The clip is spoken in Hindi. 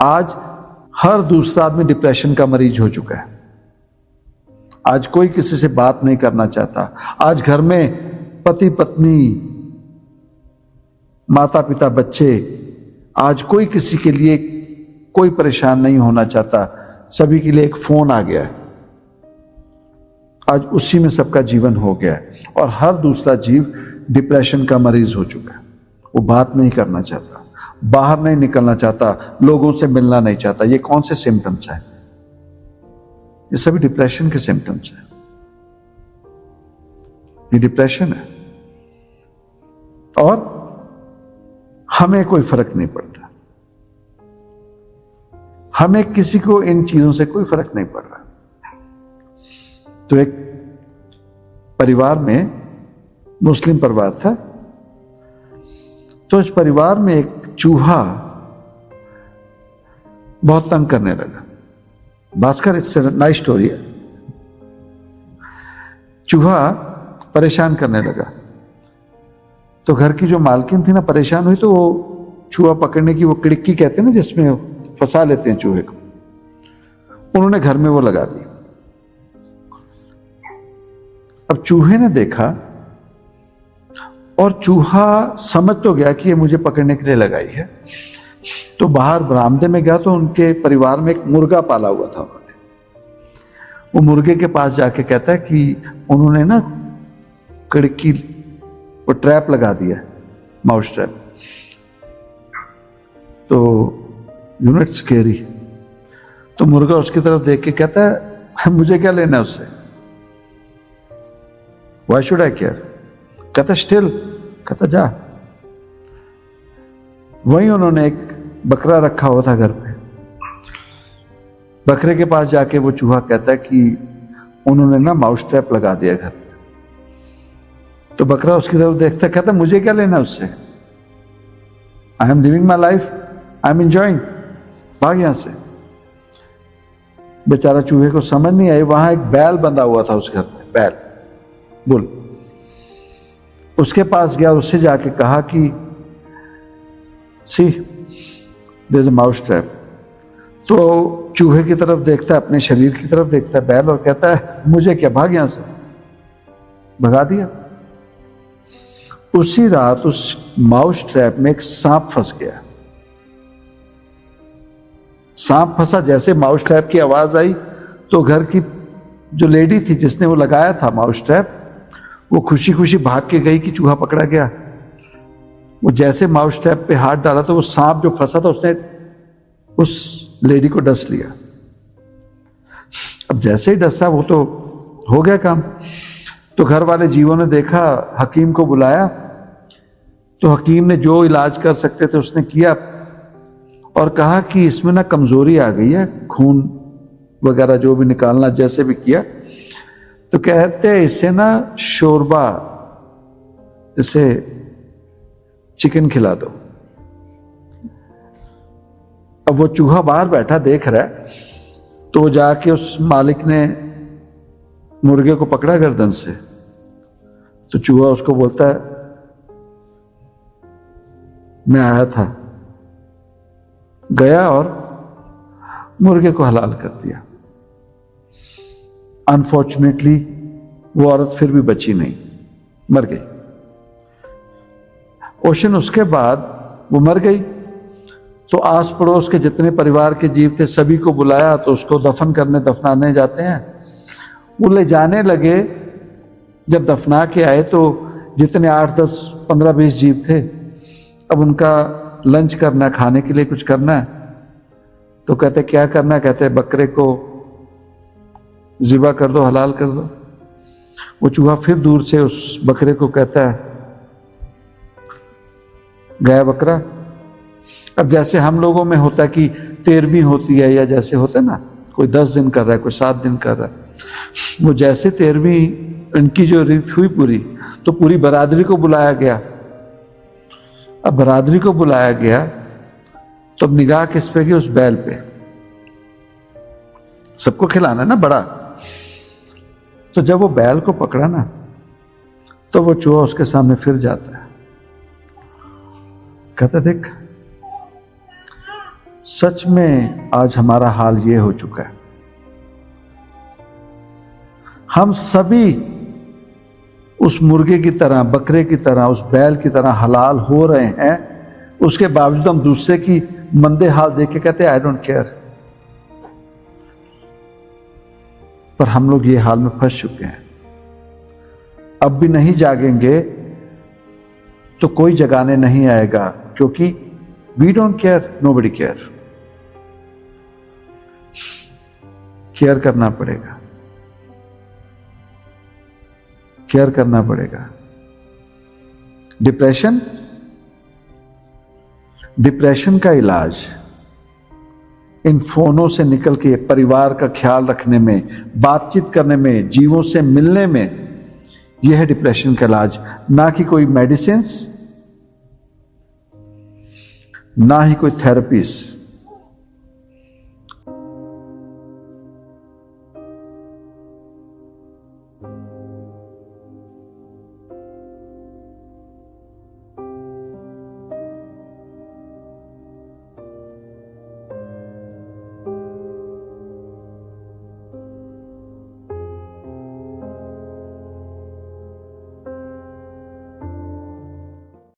आज हर दूसरा आदमी डिप्रेशन का मरीज हो चुका है। आज कोई किसी से बात नहीं करना चाहता। आज घर में पति पत्नी, माता पिता, बच्चे, आज कोई किसी के लिए कोई परेशान नहीं होना चाहता। सभी के लिए एक फोन आ गया है। आज उसी में सबका जीवन हो गया है और हर दूसरा जीव डिप्रेशन का मरीज हो चुका है। वो बात नहीं करना चाहता, बाहर नहीं निकलना चाहता, लोगों से मिलना नहीं चाहता। ये कौन से सिम्टम्स हैं? ये सभी डिप्रेशन के सिम्टम्स हैं। ये डिप्रेशन है और हमें कोई फर्क नहीं पड़ता। हमें किसी को इन चीजों से कोई फर्क नहीं पड़ रहा। तो एक परिवार में, मुस्लिम परिवार था, तो इस परिवार में एक चूहा बहुत तंग करने लगा। Bhaskar, it's a nice story है। चूहा परेशान करने लगा तो घर की जो मालकिन थी ना, परेशान हुई तो वो चूहा पकड़ने की वो किड़की कहते हैं ना, जिसमें फंसा लेते हैं चूहे को, उन्होंने घर में वो लगा दी। अब चूहे ने देखा और चूहा समझ तो गया कि ये मुझे पकड़ने के लिए लगाई है, तो बाहर बरामदे में गया तो उनके परिवार में एक मुर्गा पाला हुआ था उन्होंने। वो मुर्गे के पास जाके कहता है कि उन्होंने ना खिड़की वो ट्रैप लगा दिया, माउस ट्रैप। तो यूनिट स्केरी। तो मुर्गा उसकी तरफ देख के कहता है, मुझे क्या लेना है उससे? Why should I care? कहता स्टिल, कहता जा। वहीं उन्होंने एक बकरा रखा हुआ था घर पे। बकरे के पास जाके वो चूहा कहता है कि उन्होंने ना माउस ट्रैप लगा दिया घर पे। तो बकरा उसकी तरफ देखता है, कहता मुझे क्या लेना उससे? I am living my life, I am enjoying, भाग यहां से। बेचारा चूहे को समझ नहीं आई, वहां एक बैल बंधा हुआ था उस घर में, बैल, बुल। उसके पास गया, उससे जाके कहा कि see there is a mouse trap. तो चूहे की तरफ देखता है, अपने शरीर की तरफ देखता है बैल, और कहता है मुझे क्या, भाग यहां से। भगा दिया। उसी रात उस माउस ट्रैप में एक सांप फंस गया। सांप फंसा, जैसे माउस ट्रैप की आवाज आई तो घर की जो लेडी थी जिसने वो लगाया था माउस ट्रैप, वो खुशी खुशी भाग के गई कि चूहा पकड़ा गया। वो जैसे माउस ट्रैप पे हाथ डाला तो वो सांप जो फंसा था उसने उस लेडी को डस लिया। अब जैसे ही डसा वो तो हो गया काम। तो घर वाले जीवों ने देखा, हकीम को बुलाया, तो हकीम ने जो इलाज कर सकते थे उसने किया और कहा कि इसमें ना कमजोरी आ गई है, खून वगैरह जो भी निकालना जैसे भी किया, तो कहते हैं इसे ना शोरबा, इसे चिकन खिला दो। अब वो चूहा बाहर बैठा देख रहा है, तो वो जाके उस मालिक ने मुर्गे को पकड़ा गर्दन से। तो चूहा उसको बोलता है, मैं आया था, गया और मुर्गे को हलाल कर दिया। अनफॉर्चुनेटली वो औरत फिर भी बची नहीं, मर गई। ओशन उसके बाद वो मर गई तो आस पड़ोस के जितने परिवार के जीव थे सभी को बुलाया, तो उसको दफन करने, दफनाने जाते हैं। वो ले जाने लगे, जब दफना के आए तो जितने 8, 10, 15, 20 जीव थे, अब उनका लंच करना, खाने के लिए कुछ करना है। तो कहते क्या करना है? कहते बकरे को ज़िबा कर दो, हलाल कर दो। वो चूहा फिर दूर से उस बकरे को कहता है, गया बकरा। अब जैसे हम लोगों में होता है कि 13वीं होती है, या जैसे होता है ना, कोई 10 दिन कर रहा है, कोई 7 दिन कर रहा है, वो जैसे 13वीं इनकी जो रीत हुई पूरी, तो पूरी बरादरी को बुलाया गया। अब बरादरी को बुलाया गया तो अब निगाह किस पे की? उस बैल पे। सबको खिलाना ना बड़ा। तो जब वो बैल को पकड़ा ना, तो वो चूहा उसके सामने फिर जाता है, कहता देख सच में आज हमारा हाल ये हो चुका है। हम सभी उस मुर्गे की तरह, बकरे की तरह, उस बैल की तरह हलाल हो रहे हैं, उसके बावजूद हम दूसरे की मंदे हाल देख के कहते हैं आई डोंट केयर। पर हम लोग ये हाल में फंस चुके हैं। अब भी नहीं जागेंगे तो कोई जगाने नहीं आएगा, क्योंकि we don't care, nobody care. Care करना पड़ेगा, केयर करना पड़ेगा। डिप्रेशन का इलाज इन फोनों से निकल के परिवार का ख्याल रखने में, बातचीत करने में, जीवों से मिलने में, यह है डिप्रेशन का इलाज। ना कि कोई मेडिसिन, ना ही कोई थेरेपीज।